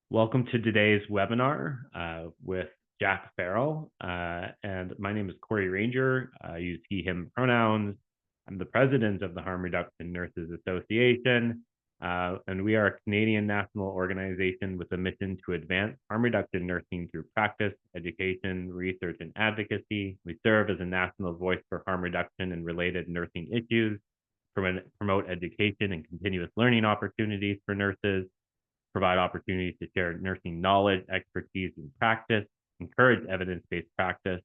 Welcome to today's webinar with Jack Farrell. And my name is Corey Ranger. I use he, him pronouns. I'm the president of the Harm Reduction Nurses Association. And we are a Canadian national organization with a mission to advance harm reduction nursing through practice, education, research, and advocacy. We serve as a national voice for harm reduction and related nursing issues, promote education and continuous learning opportunities for nurses, provide opportunities to share nursing knowledge, expertise, and practice, encourage evidence-based practice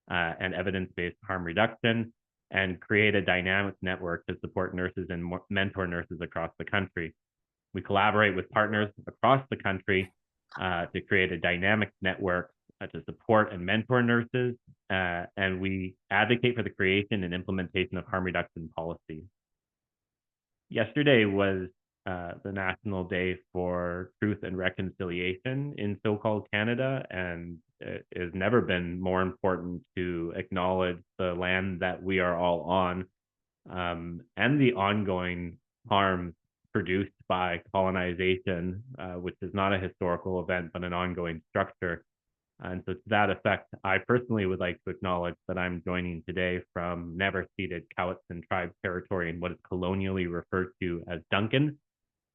and evidence-based harm reduction, and create a dynamic network to support nurses and mentor nurses across the country. We collaborate with partners across the country to create a dynamic network to support and mentor nurses, and we advocate for the creation and implementation of harm reduction policies. Yesterday was the National Day for Truth and Reconciliation in so-called Canada, and it has never been more important to acknowledge the land that we are all on and the ongoing harm produced by colonization, which is not a historical event, but an ongoing structure. And so to that effect, I personally would like to acknowledge that I'm joining today from never ceded Cowichan tribe territory in what is colonially referred to as Duncan,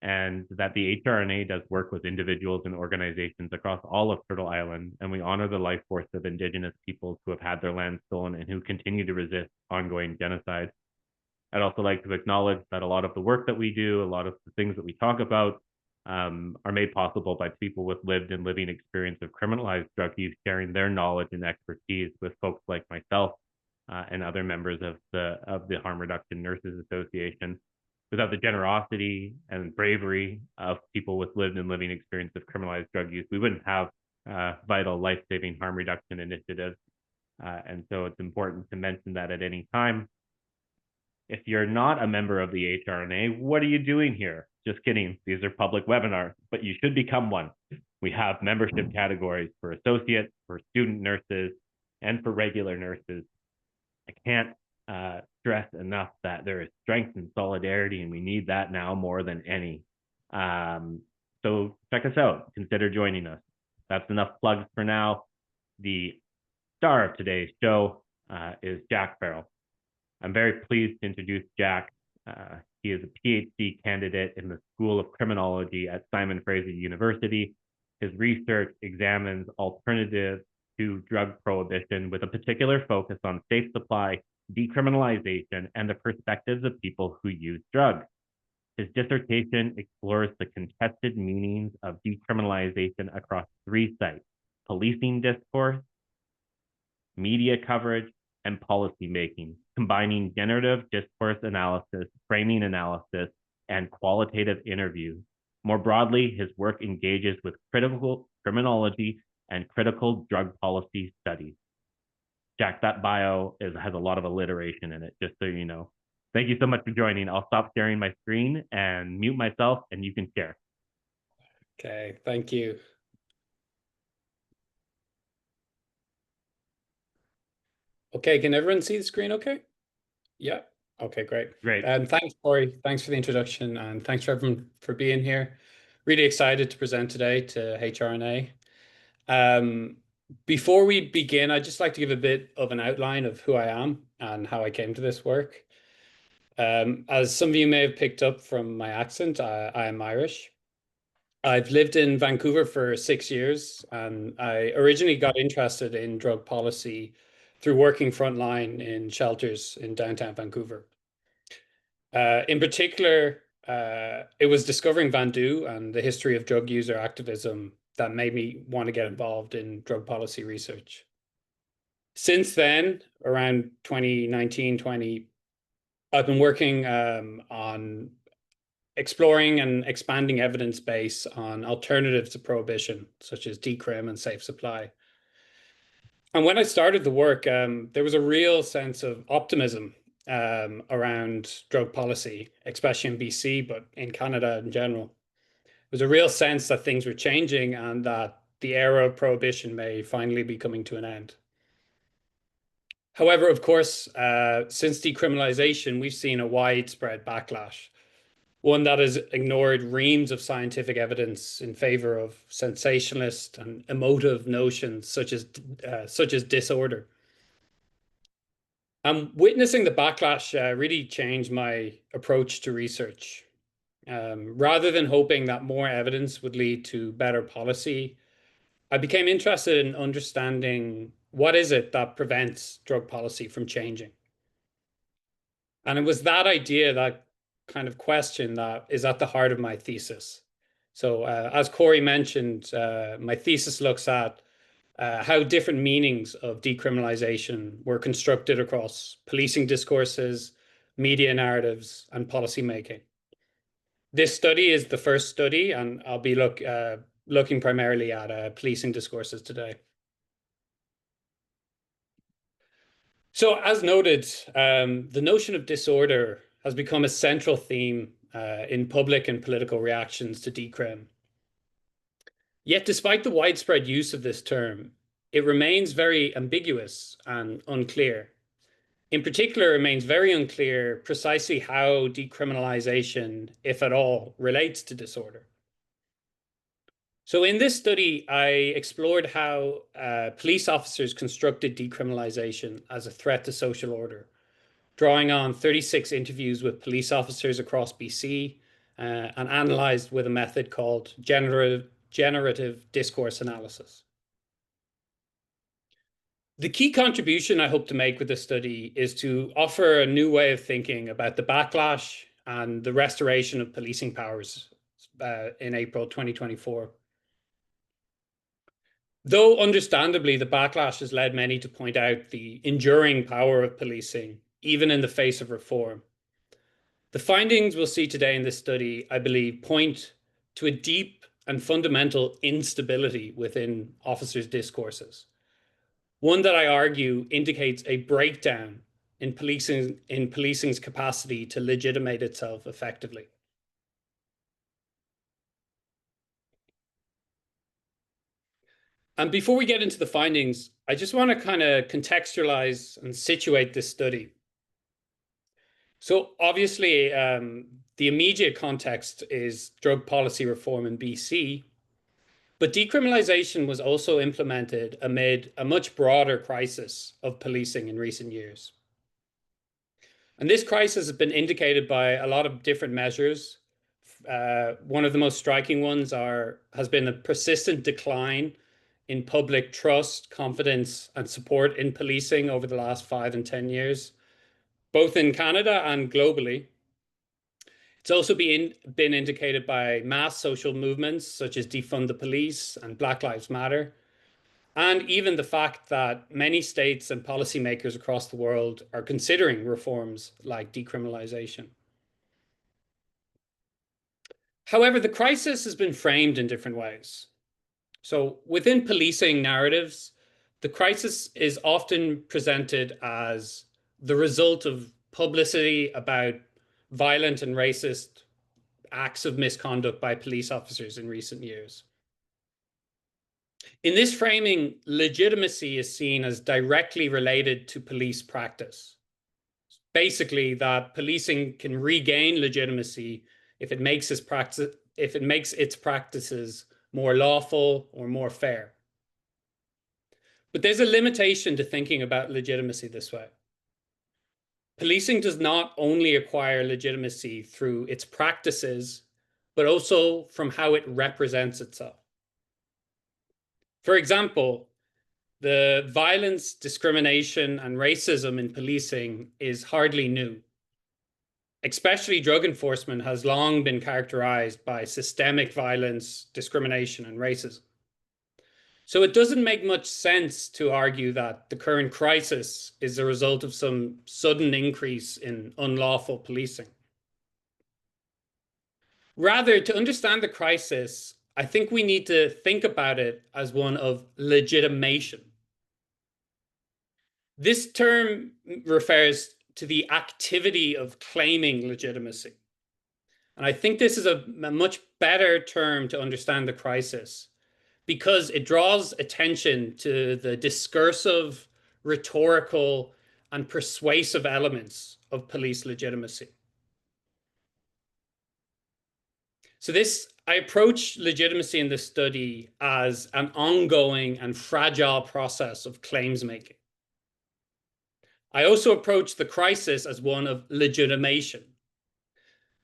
and that the HRNA does work with individuals and organizations across all of Turtle Island, and we honor the life force of Indigenous peoples who have had their land stolen and who continue to resist ongoing genocide. I'd also like to acknowledge that a lot of the work that we do, a lot of the things that we talk about are made possible by people with lived and living experience of criminalized drug use, sharing their knowledge and expertise with folks like myself and other members of the Harm Reduction Nurses Association. Without the generosity and bravery of people with lived and living experience of criminalized drug use, we wouldn't have vital life-saving harm reduction initiatives. And so it's important to mention that at any time. If you're not a member of the HRNA, what are you doing here? Just kidding. These are public webinars, but you should become one. We have membership categories for associates, for student nurses, and for regular nurses. I can't stress enough that there is strength and solidarity, and we need that now more than any. So check us out. Consider joining us. That's enough plugs for now. The star of today's show is Jack Farrell. I'm very pleased to introduce Jack. He is a PhD candidate in the School of Criminology at Simon Fraser University. His research examines alternatives to drug prohibition with a particular focus on safe supply, decriminalization, and the perspectives of people who use drugs. His dissertation explores the contested meanings of decriminalization across three sites: policing discourse, media coverage, and policy making, combining generative discourse analysis, framing analysis, and qualitative interviews. More broadly, his work engages with critical criminology and critical drug policy studies. Jack, that bio has a lot of alliteration in it, just so you know. Thank you so much for joining. I'll stop sharing my screen and mute myself, and you can share. Okay, thank you. Okay, can everyone see the screen okay? Yeah, okay, great. Great. Thanks, Corey. Thanks for the introduction, and thanks for everyone for being here. Really excited to present today to HRNA. Before we begin, I'd just like to give a bit of an outline of who I am and how I came to this work. As some of you may have picked up from my accent, I am Irish. I've lived in Vancouver for 6 years, and I originally got interested in drug policy through working frontline in shelters in downtown Vancouver. In particular, it was discovering Vandu and the history of drug user activism that made me want to get involved in drug policy research. Since then, around 2019-20, I've been working on exploring and expanding evidence base on alternatives to prohibition, such as decrim and safe supply. And when I started the work, there was a real sense of optimism around drug policy, especially in BC, but in Canada in general. There was a real sense that things were changing and that the era of prohibition may finally be coming to an end. However, of course, since decriminalization, we've seen a widespread backlash. one that has ignored reams of scientific evidence in favor of sensationalist and emotive notions such as disorder. Witnessing the backlash really changed my approach to research. Rather than hoping that more evidence would lead to better policy, I became interested in understanding what is it that prevents drug policy from changing. And it was that idea, that kind of question, that is at the heart of my thesis. So as Corey mentioned, my thesis looks at how different meanings of decriminalization were constructed across policing discourses, media narratives, and policymaking. This study is the first study, and I'll be looking primarily at policing discourses today. So as noted, the notion of disorder has become a central theme in public and political reactions to decrim. Yet despite the widespread use of this term, it remains very ambiguous and unclear. In particular, it remains very unclear precisely how decriminalization, if at all, relates to disorder. So in this study, I explored how police officers constructed decriminalization as a threat to social order, drawing on 36 interviews with police officers across BC and analyzed with a method called generative discourse analysis. The key contribution I hope to make with this study is to offer a new way of thinking about the backlash and the restoration of policing powers in April 2024. Though understandably, the backlash has led many to point out the enduring power of policing, even in the face of reform. The findings we'll see today in this study, I believe, point to a deep and fundamental instability within officers' discourses. One that I argue indicates a breakdown in policing's capacity to legitimate itself effectively. And before we get into the findings, I just want to kind of contextualize and situate this study. So obviously, the immediate context is drug policy reform in BC, but decriminalization was also implemented amid a much broader crisis of policing in recent years. And this crisis has been indicated by a lot of different measures. One of the most striking ones has been a persistent decline in public trust, confidence, and support in policing over the last 5 and 10 years, both in Canada and globally. It's also been indicated by mass social movements such as Defund the Police and Black Lives Matter, and even the fact that many states and policymakers across the world are considering reforms like decriminalization. However, the crisis has been framed in different ways. So within policing narratives, the crisis is often presented as the result of publicity about violent and racist acts of misconduct by police officers in recent years. In this framing, legitimacy is seen as directly related to police practice. Basically, that policing can regain legitimacy if it makes its practices more lawful or more fair. But there's a limitation to thinking about legitimacy this way. Policing does not only acquire legitimacy through its practices, but also from how it represents itself. For example, the violence, discrimination, and racism in policing is hardly new. Especially drug enforcement has long been characterized by systemic violence, discrimination, and racism. So it doesn't make much sense to argue that the current crisis is the result of some sudden increase in unlawful policing. Rather, to understand the crisis, I think we need to think about it as one of legitimation. This term refers to the activity of claiming legitimacy. And I think this is a much better term to understand the crisis, because it draws attention to the discursive, rhetorical, and persuasive elements of police legitimacy. So I approach legitimacy in this study as an ongoing and fragile process of claims making. I also approach the crisis as one of legitimation,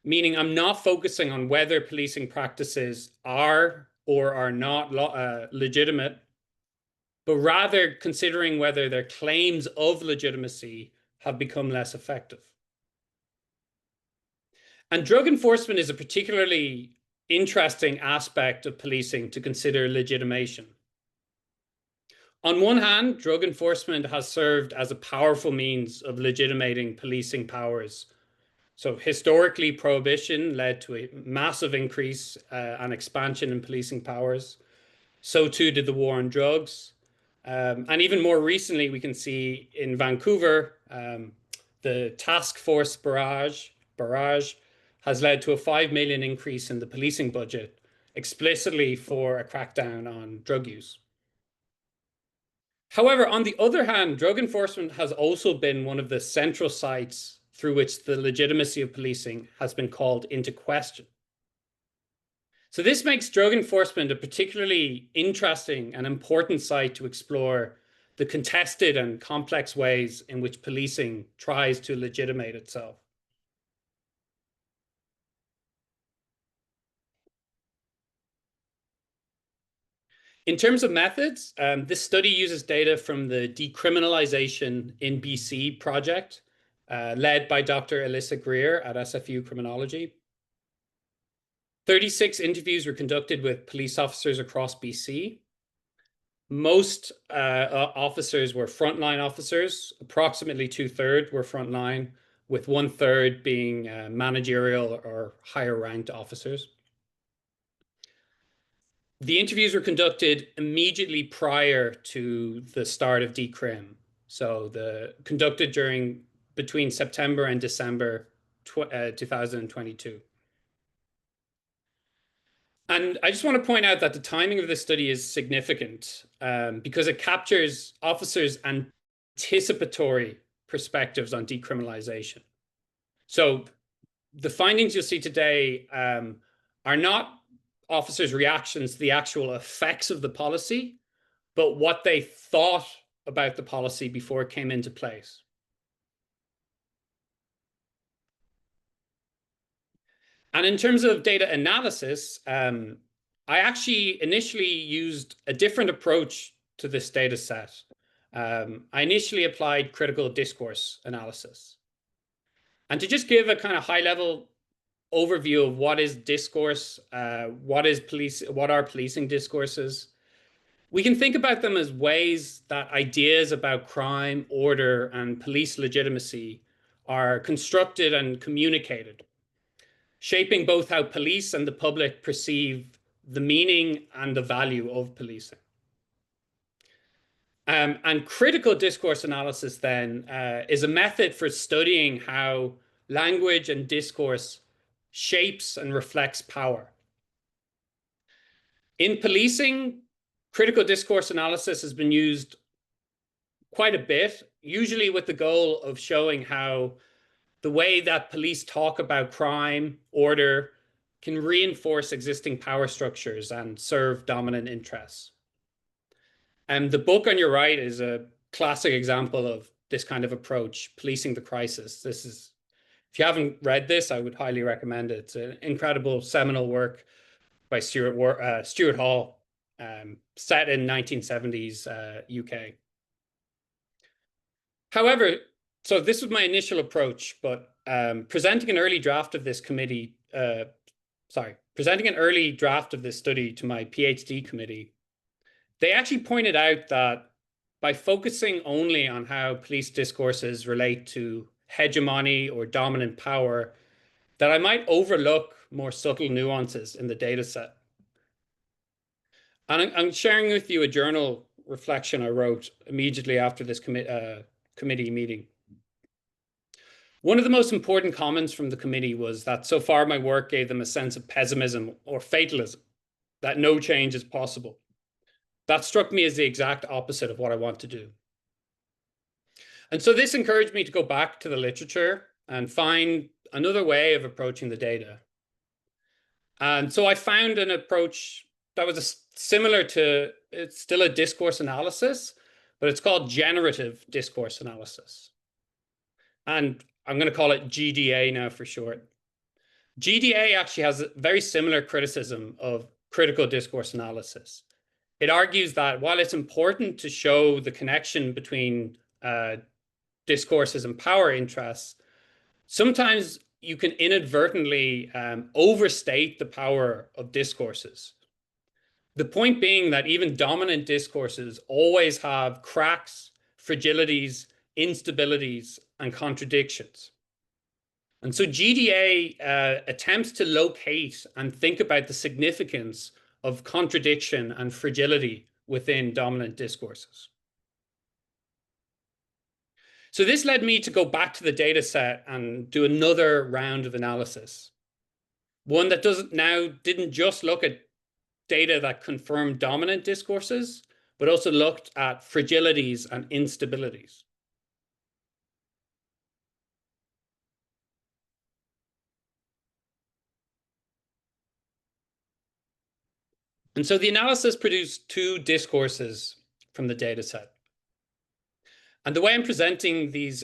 meaning I'm not focusing on whether policing practices are or are not legitimate, but rather considering whether their claims of legitimacy have become less effective. And drug enforcement is a particularly interesting aspect of policing to consider legitimation. On one hand, drug enforcement has served as a powerful means of legitimating policing powers. So historically, prohibition led to a massive increase and expansion in policing powers. So too did the war on drugs. And even more recently, we can see in Vancouver, the task force barrage has led to a 5 million increase in the policing budget, explicitly for a crackdown on drug use. However, on the other hand, drug enforcement has also been one of the central sites through which the legitimacy of policing has been called into question. So this makes drug enforcement a particularly interesting and important site to explore the contested and complex ways in which policing tries to legitimate itself. In terms of methods, this study uses data from the Decriminalization in BC project, led by Dr. Alyssa Greer at SFU Criminology. 36 interviews were conducted with police officers across BC. Most officers were frontline officers. Approximately 2/3 were frontline, with 1/3 being managerial or higher ranked officers. The interviews were conducted immediately prior to the start of decrim. So conducted between September and December 2022. And I just want to point out that the timing of this study is significant because it captures officers' anticipatory perspectives on decriminalization. So the findings you'll see today are not officers' reactions to the actual effects of the policy, but what they thought about the policy before it came into place. And in terms of data analysis, I actually initially used a different approach to this data set. I initially applied critical discourse analysis. And to just give a kind of high-level overview of what is discourse, what are policing discourses, we can think about them as ways that ideas about crime, order, and police legitimacy are constructed and communicated, shaping both how police and the public perceive the meaning and the value of policing. And critical discourse analysis then is a method for studying how language and discourse shapes and reflects power. In policing, critical discourse analysis has been used quite a bit, usually with the goal of showing how the way that police talk about crime, order, can reinforce existing power structures and serve dominant interests. And the book on your right is a classic example of this kind of approach, Policing the Crisis. If you haven't read this, I would highly recommend it. It's an incredible seminal work by Stuart Hall, set in 1970s UK. However, so this was my initial approach, but presenting an early draft of this study to my PhD committee, they actually pointed out that by focusing only on how police discourses relate to hegemony or dominant power, that I might overlook more subtle nuances in the data set. And I'm sharing with you a journal reflection I wrote immediately after this committee meeting. One of the most important comments from the committee was that so far my work gave them a sense of pessimism or fatalism, that no change is possible. That struck me as the exact opposite of what I want to do. And so this encouraged me to go back to the literature and find another way of approaching the data. And so I found an approach that was similar to, it's still a discourse analysis, but it's called generative discourse analysis. And I'm going to call it GDA now for short. GDA actually has a very similar criticism of critical discourse analysis. It argues that while it's important to show the connection between discourses and power interests, sometimes you can inadvertently overstate the power of discourses. The point being that even dominant discourses always have cracks, fragilities, instabilities, and contradictions. And so GDA attempts to locate and think about the significance of contradiction and fragility within dominant discourses. So this led me to go back to the data set and do another round of analysis. One that didn't just look at data that confirmed dominant discourses, but also looked at fragilities and instabilities. And so the analysis produced two discourses from the data set. And the way I'm presenting these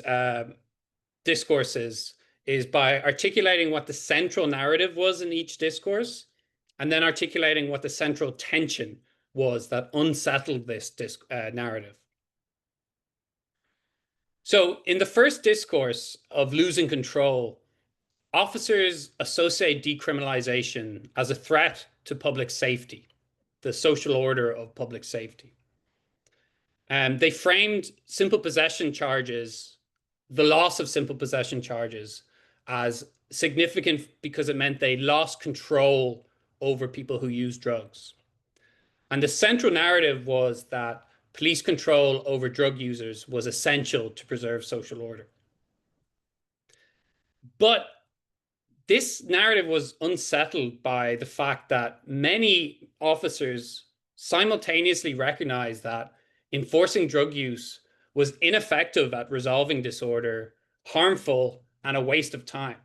discourses is by articulating what the central narrative was in each discourse, and then articulating what the central tension was that unsettled this narrative. So in the first discourse of losing control, officers associate decriminalization as a threat to public safety, the social order of public safety. They framed simple possession charges, the loss of simple possession charges, as significant because it meant they lost control over people who use drugs. And the central narrative was that police control over drug users was essential to preserve social order. But this narrative was unsettled by the fact that many officers simultaneously recognized that enforcing drug use was ineffective at resolving disorder, harmful, and a waste of time.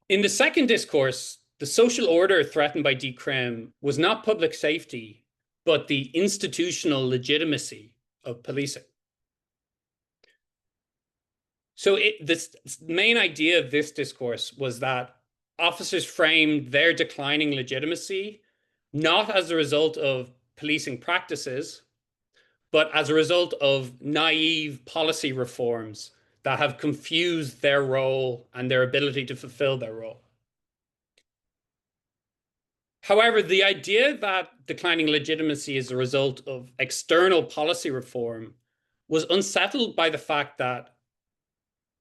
In the second discourse, the social order threatened by decrim was not public safety, but the institutional legitimacy of policing. So this main idea of this discourse was that officers framed their declining legitimacy not as a result of policing practices, but as a result of naive policy reforms that have confused their role and their ability to fulfill their role. However, the idea that declining legitimacy is a result of external policy reform was unsettled by the fact that,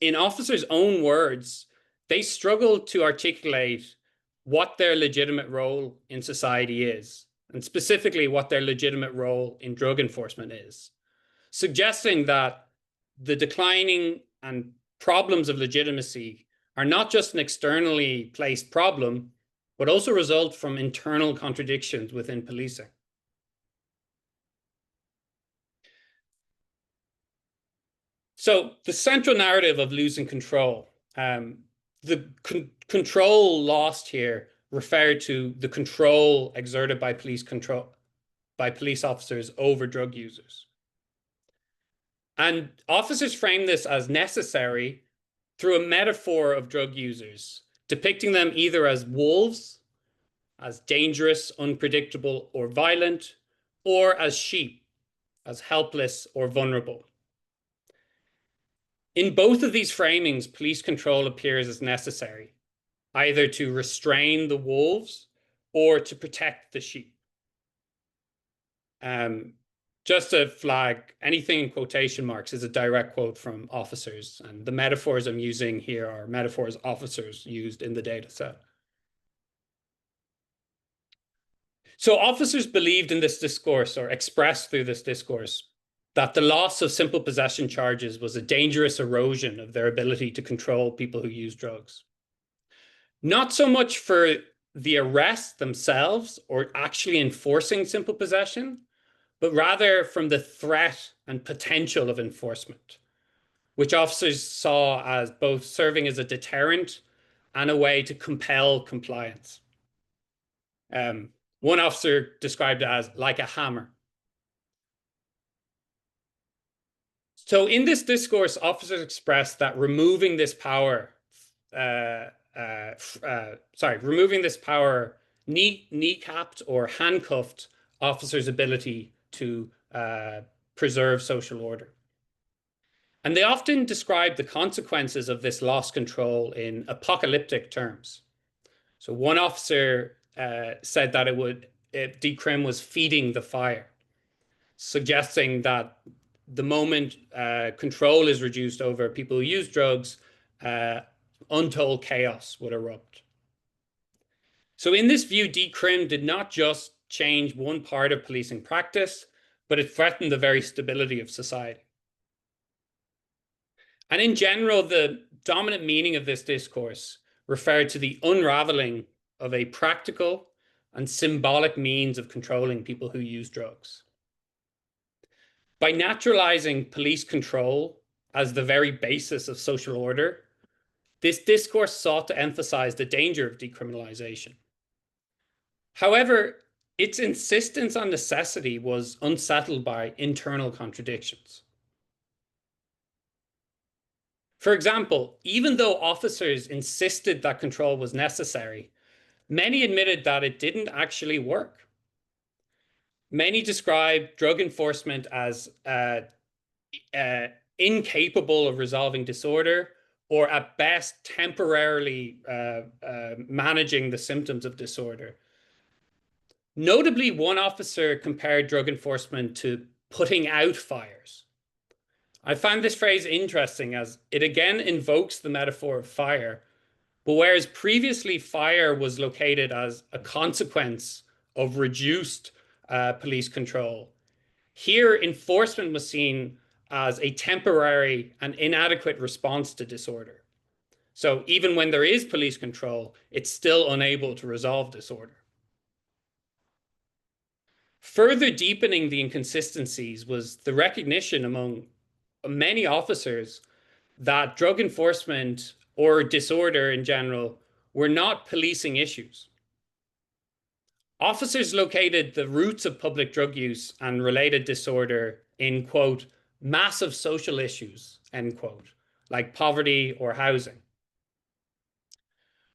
in officers' own words, they struggled to articulate what their legitimate role in society is, and specifically what their legitimate role in drug enforcement is, suggesting that the declining and problems of legitimacy are not just an externally placed problem, but also result from internal contradictions within policing. So the central narrative of losing control, the control lost here referred to the control exerted by police officers over drug users. And officers frame this as necessary through a metaphor of drug users, depicting them either as wolves, as dangerous, unpredictable, or violent, or as sheep, as helpless or vulnerable. In both of these framings, police control appears as necessary, either to restrain the wolves or to protect the sheep. Just to flag, anything in quotation marks is a direct quote from officers, and the metaphors I'm using here are metaphors officers used in the data set. So officers believed in this discourse, or expressed through this discourse, that the loss of simple possession charges was a dangerous erosion of their ability to control people who use drugs. Not so much for the arrests themselves or actually enforcing simple possession, but rather from the threat and potential of enforcement. which officers saw as both serving as a deterrent and a way to compel compliance. One officer described it as like a hammer. So in this discourse, officers expressed that removing this power kneecapped or handcuffed officers' ability to preserve social order. And they often describe the consequences of this lost control in apocalyptic terms. So one officer said that decrim was feeding the fire, suggesting that the moment control is reduced over people who use drugs, untold chaos would erupt. So in this view, decrim did not just change one part of policing practice, but it threatened the very stability of society. And in general, the dominant meaning of this discourse referred to the unraveling of a practical and symbolic means of controlling people who use drugs. By naturalizing police control as the very basis of social order, this discourse sought to emphasize the danger of decriminalization. However, its insistence on necessity was unsettled by internal contradictions. For example, even though officers insisted that control was necessary, many admitted that it didn't actually work. Many described drug enforcement as incapable of resolving disorder, or at best temporarily managing the symptoms of disorder. Notably, one officer compared drug enforcement to putting out fires. I find this phrase interesting as it again invokes the metaphor of fire, but whereas previously fire was located as a consequence of reduced police control, here enforcement was seen as a temporary and inadequate response to disorder. So even when there is police control, it's still unable to resolve disorder. Further deepening the inconsistencies was the recognition among many officers that drug enforcement or disorder in general were not policing issues. Officers located the roots of public drug use and related disorder in, quote, massive social issues, end quote, like poverty or housing.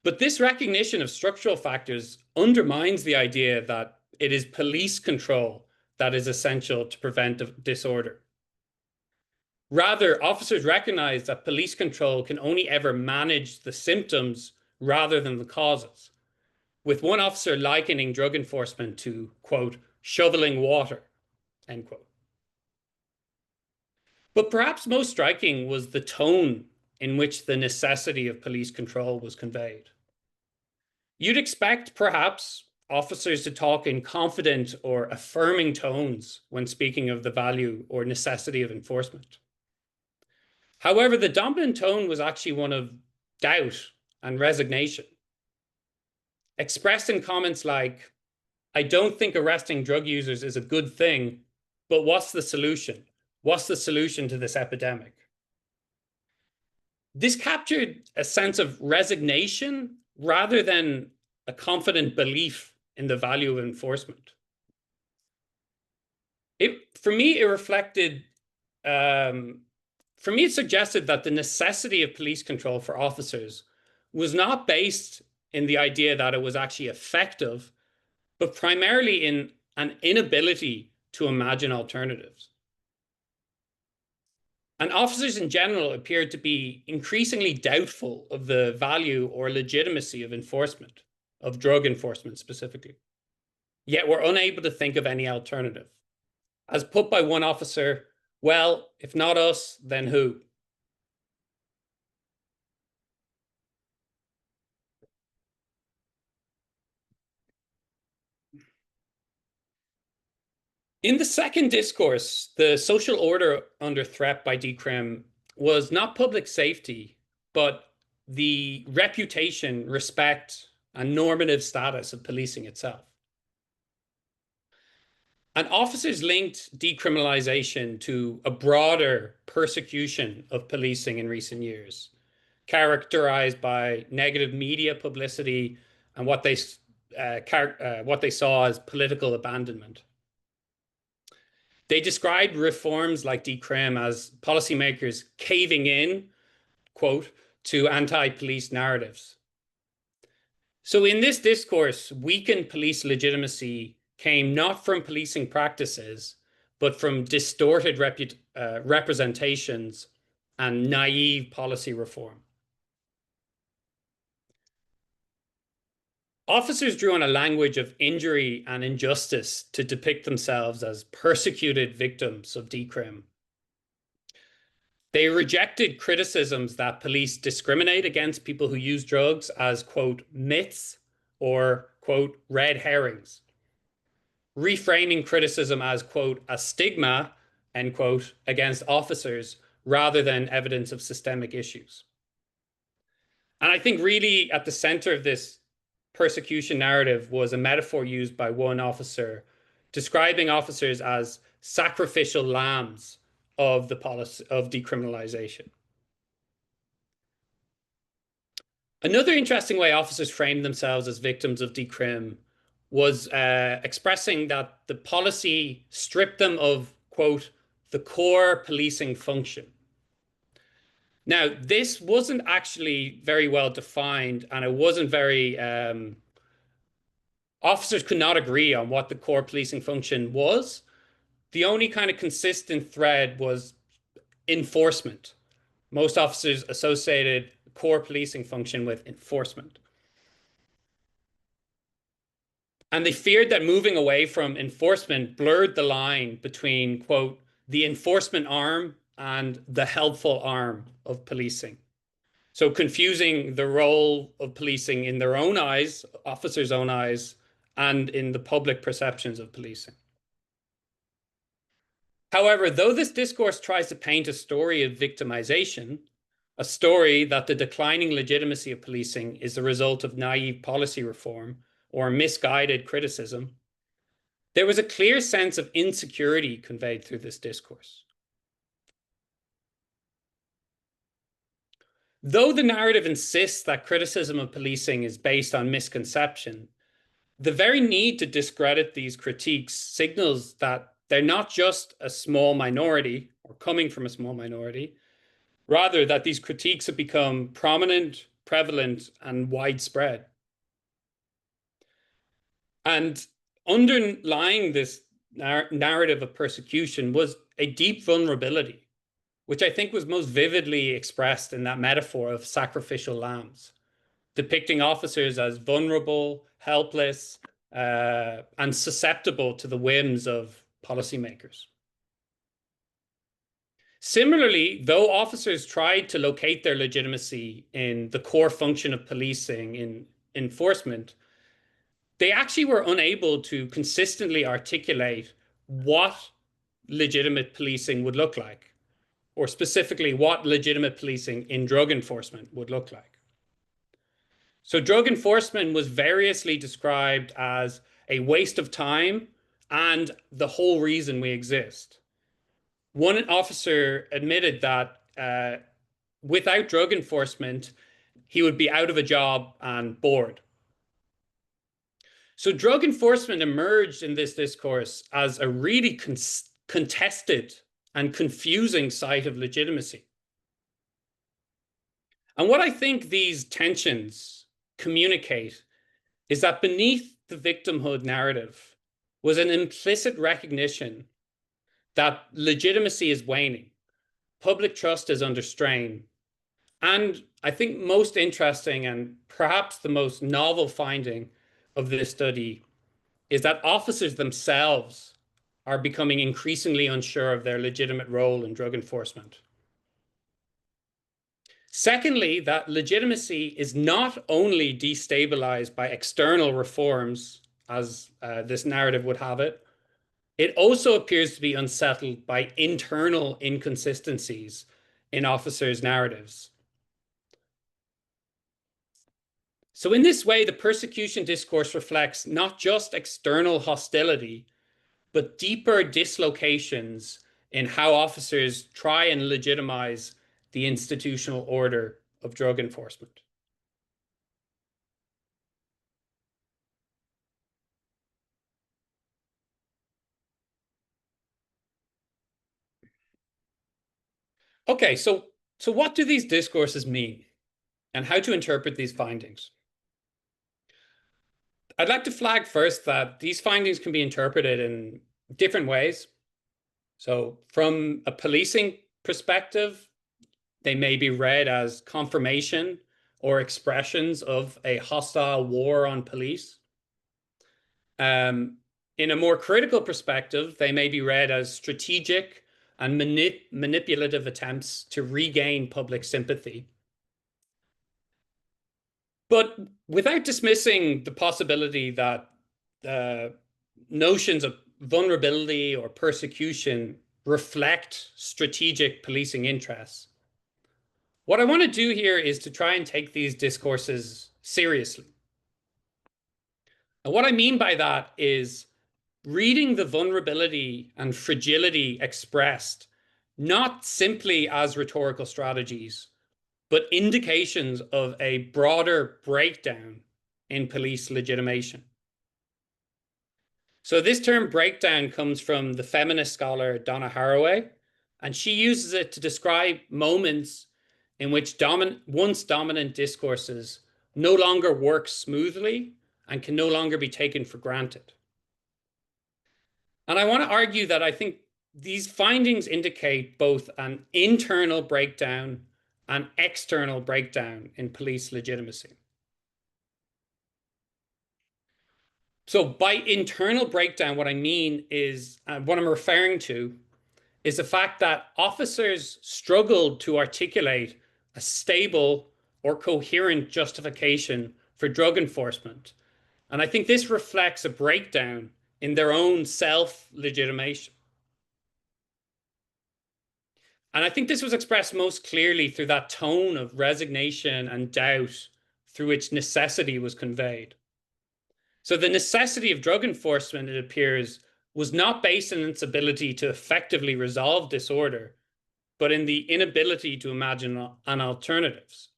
But this recognition of structural factors undermines the idea that it is police control that is essential to prevent disorder. Rather, officers recognize that police control can only ever manage the symptoms rather than the causes, with one officer likening drug enforcement to, quote, shoveling water, end quote. But perhaps most striking was the tone in which the necessity of police control was conveyed. You'd expect, perhaps, officers to talk in confident or affirming tones when speaking of the value or necessity of enforcement. However, the dominant tone was actually one of doubt and resignation, expressed in comments like, I don't think arresting drug users is a good thing, but what's the solution? What's the solution to this epidemic? This captured a sense of resignation rather than a confident belief in the value of enforcement. For me, it suggested that the necessity of police control for officers was not based in the idea that it was actually effective, but primarily in an inability to imagine alternatives. And officers in general appeared to be increasingly doubtful of the value or legitimacy of enforcement, of drug enforcement specifically, yet were unable to think of any alternative. As put by one officer, well, if not us, then who? In the second discourse, the social order under threat by decrim was not public safety, but the reputation, respect, and normative status of policing itself. And officers linked decriminalization to a broader persecution of policing in recent years, characterized by negative media publicity and what they saw as political abandonment. They described reforms like decrim as policymakers caving in, quote, to anti-police narratives. So in this discourse, weakened police legitimacy came not from policing practices, but from distorted representations and naive policy reform. Officers drew on a language of injury and injustice to depict themselves as persecuted victims of decrim. They rejected criticisms that police discriminate against people who use drugs as, quote, myths or, quote, red herrings, reframing criticism as, quote, a stigma, end quote, against officers rather than evidence of systemic issues. And I think really at the center of this persecution narrative was a metaphor used by one officer describing officers as sacrificial lambs of the policy of decriminalization. Another interesting way officers framed themselves as victims of decrim was expressing that the policy stripped them of, quote, the core policing function. Now, this wasn't actually very well defined, and it wasn't very officers could not agree on what the core policing function was. The only kind of consistent thread was enforcement. Most officers associated core policing function with enforcement. And they feared that moving away from enforcement blurred the line between, quote, the enforcement arm and the helpful arm of policing. So confusing the role of policing in their own eyes, officers' own eyes, and in the public perceptions of policing. However, though this discourse tries to paint a story of victimization, a story that the declining legitimacy of policing is the result of naive policy reform or misguided criticism, there was a clear sense of insecurity conveyed through this discourse. Though the narrative insists that criticism of policing is based on misconception, the very need to discredit these critiques signals that they're not just a small minority or coming from a small minority, rather that these critiques have become prominent, prevalent, and widespread. And underlying this narrative of persecution was a deep vulnerability, which I think was most vividly expressed in that metaphor of sacrificial lambs, depicting officers as vulnerable, helpless, and susceptible to the whims of policymakers. Similarly, though officers tried to locate their legitimacy in the core function of policing in enforcement, they actually were unable to consistently articulate what legitimate policing would look like, or specifically what legitimate policing in drug enforcement would look like. So drug enforcement was variously described as a waste of time and the whole reason we exist. One officer admitted that without drug enforcement, he would be out of a job and bored. So drug enforcement emerged in this discourse as a really contested and confusing site of legitimacy. And what I think these tensions communicate is that beneath the victimhood narrative was an implicit recognition that legitimacy is waning, public trust is under strain, and I think most interesting and perhaps the most novel finding of this study is that officers themselves are becoming increasingly unsure of their legitimate role in drug enforcement. Secondly, that legitimacy is not only destabilized by external reforms, as this narrative would have it, it also appears to be unsettled by internal inconsistencies in officers' narratives. So in this way, the persecution discourse reflects not just external hostility, but deeper dislocations in how officers try and legitimize the institutional order of drug enforcement. Okay, so what do these discourses mean, and how to interpret these findings? I'd like to flag first that these findings can be interpreted in different ways. So from a policing perspective, they may be read as confirmation or expressions of a hostile war on police. In a more critical perspective, they may be read as strategic and manipulative attempts to regain public sympathy. But without dismissing the possibility that notions of vulnerability or persecution reflect strategic policing interests, what I want to do here is to try and take these discourses seriously. And what I mean by that is reading the vulnerability and fragility expressed not simply as rhetorical strategies, but indications of a broader breakdown in police legitimation. So this term breakdown comes from the feminist scholar Donna Haraway, and she uses it to describe moments in which once dominant discourses no longer work smoothly and can no longer be taken for granted. And I want to argue that I think these findings indicate both an internal breakdown and external breakdown in police legitimacy. So by internal breakdown, what I mean is, what I'm referring to is the fact that officers struggled to articulate a stable or coherent justification for drug enforcement. And I think this reflects a breakdown in their own self-legitimation. And I think this was expressed most clearly through that tone of resignation and doubt through which necessity was conveyed. So the necessity of drug enforcement, it appears, was not based on its ability to effectively resolve disorder, but in the inability to imagine an alternatives.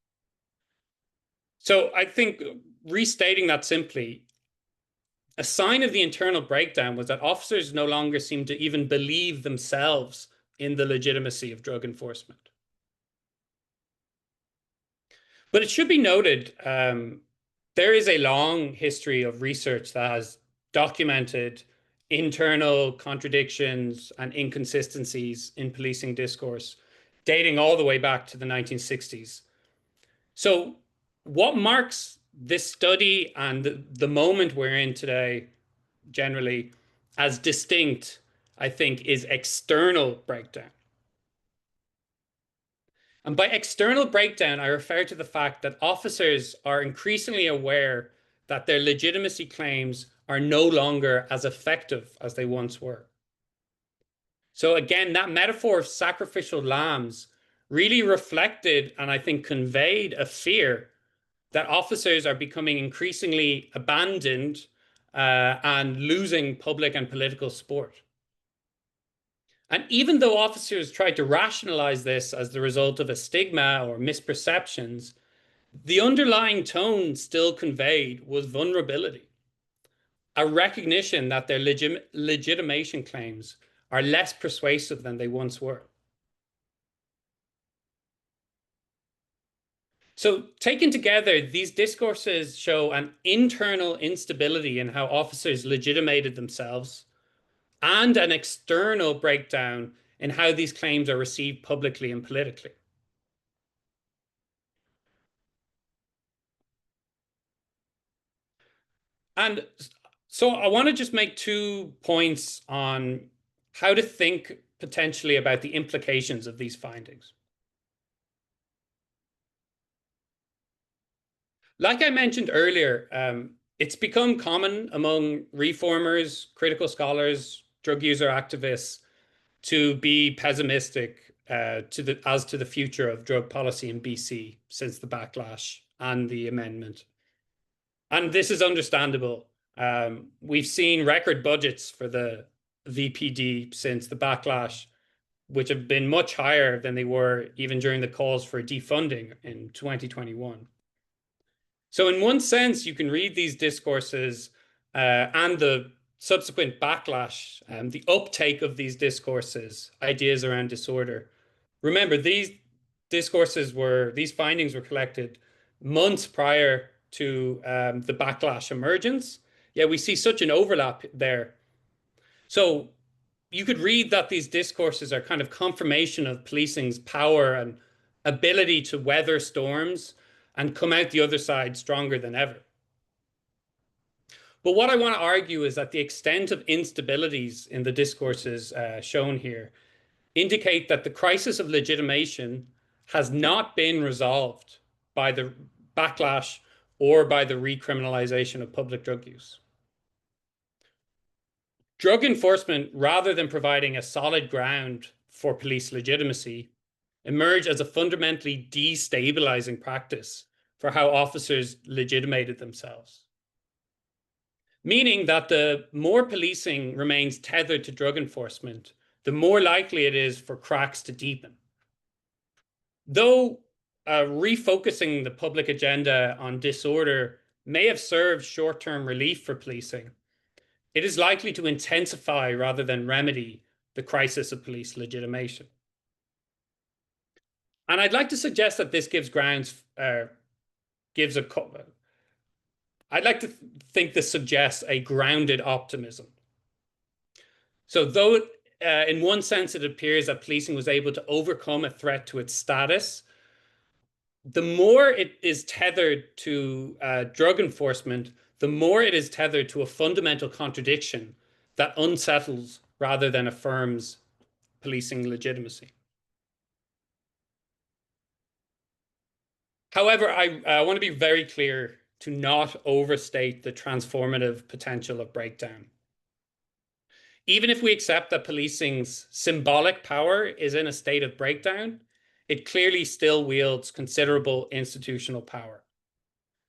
So I think, restating that simply, a sign of the internal breakdown was that officers no longer seemed to even believe themselves in the legitimacy of drug enforcement. But it should be noted, there is a long history of research that has documented internal contradictions and inconsistencies in policing discourse, dating all the way back to the 1960s. So what marks this study and the moment we're in today generally as distinct, I think, is external breakdown. And by external breakdown, I refer to the fact that officers are increasingly aware that their legitimacy claims are no longer as effective as they once were. So again, that metaphor of sacrificial lambs really reflected and I think conveyed a fear that officers are becoming increasingly abandoned and losing public and political support. And even though officers tried to rationalize this as the result of a stigma or misperceptions, the underlying tone still conveyed was vulnerability, a recognition that their legitimation claims are less persuasive than they once were. So taken together, these discourses show an internal instability in how officers legitimated themselves and an external breakdown in how these claims are received publicly and politically. And so I want to just make 2 points on how to think potentially about the implications of these findings. Like I mentioned earlier, it's become common among reformers, critical scholars, drug user activists to be pessimistic as to the future of drug policy in BC since the backlash and the amendment. And this is understandable. We've seen record budgets for the VPD since the backlash, which have been much higher than they were even during the calls for defunding in 2021. So in one sense, you can read these discourses and the subsequent backlash, the uptake of these discourses, ideas around disorder. Remember, these findings were collected months prior to the backlash emergence. Yeah, we see such an overlap there. So you could read that these discourses are kind of confirmation of policing's power and ability to weather storms and come out the other side stronger than ever. But what I want to argue is that the extent of instabilities in the discourses shown here indicate that the crisis of legitimation has not been resolved by the backlash or by the recriminalization of public drug use. Drug enforcement, rather than providing a solid ground for police legitimacy, emerged as a fundamentally destabilizing practice for how officers legitimated themselves. Meaning that the more policing remains tethered to drug enforcement, the more likely it is for cracks to deepen. Though refocusing the public agenda on disorder may have served short-term relief for policing, it is likely to intensify rather than remedy the crisis of police legitimation. And I'd like to suggest that this gives grounds, I'd like to think this suggests a grounded optimism. So though in one sense it appears that policing was able to overcome a threat to its status, the more it is tethered to drug enforcement, the more it is tethered to a fundamental contradiction that unsettles rather than affirms policing legitimacy. However, I want to be very clear to not overstate the transformative potential of breakdown. Even if we accept that policing's symbolic power is in a state of breakdown, it clearly still wields considerable institutional power.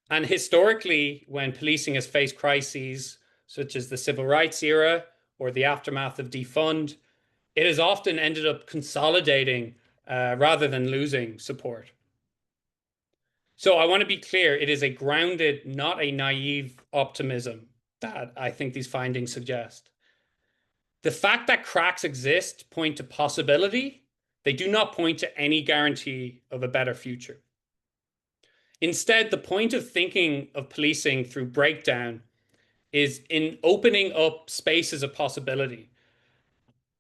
And historically, when policing has faced crises such as the civil rights era or the aftermath of defund, it has often ended up consolidating rather than losing support. So I want to be clear, it is a grounded, not a naive optimism that I think these findings suggest. The fact that cracks exist point to possibility. They do not point to any guarantee of a better future. Instead, the point of thinking of policing through breakdown is in opening up spaces of possibility,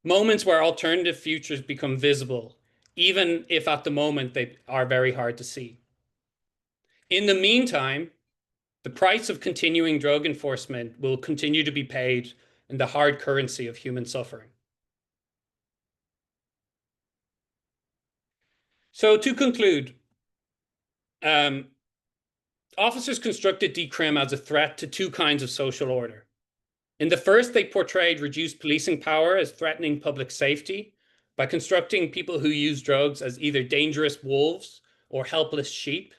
moments where alternative futures become visible, even if at the moment they are very hard to see. In the meantime, the price of continuing drug enforcement will continue to be paid in the hard currency of human suffering. So to conclude, officers constructed decrim as a threat to two kinds of social order. In the first, they portrayed reduced policing power as threatening public safety by constructing people who use drugs as either dangerous wolves or helpless sheep.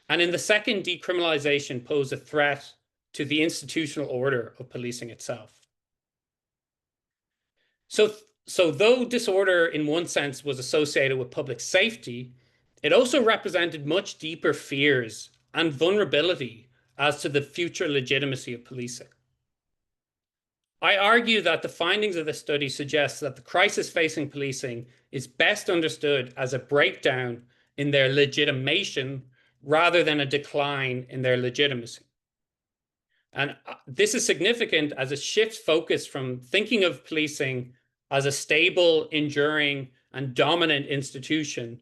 And in the second, decriminalization posed a threat to the institutional order of policing itself. So though disorder in one sense was associated with public safety, it also represented much deeper fears and vulnerability as to the future legitimacy of policing. I argue that the findings of the study suggest that the crisis facing policing is best understood as a breakdown in their legitimation rather than a decline in their legitimacy. And this is significant as it shifts focus from thinking of policing as a stable, enduring, and dominant institution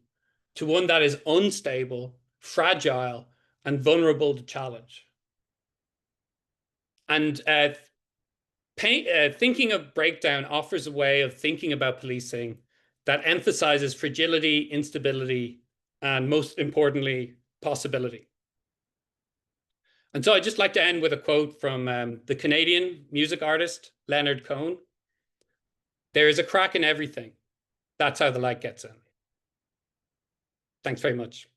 to one that is unstable, fragile, and vulnerable to challenge. And thinking of breakdown offers a way of thinking about policing that emphasizes fragility, instability, and most importantly, possibility. And so I'd just like to end with a quote from the Canadian music artist, Leonard Cohen. "There is a crack in everything. That's how the light gets in." Thanks very much.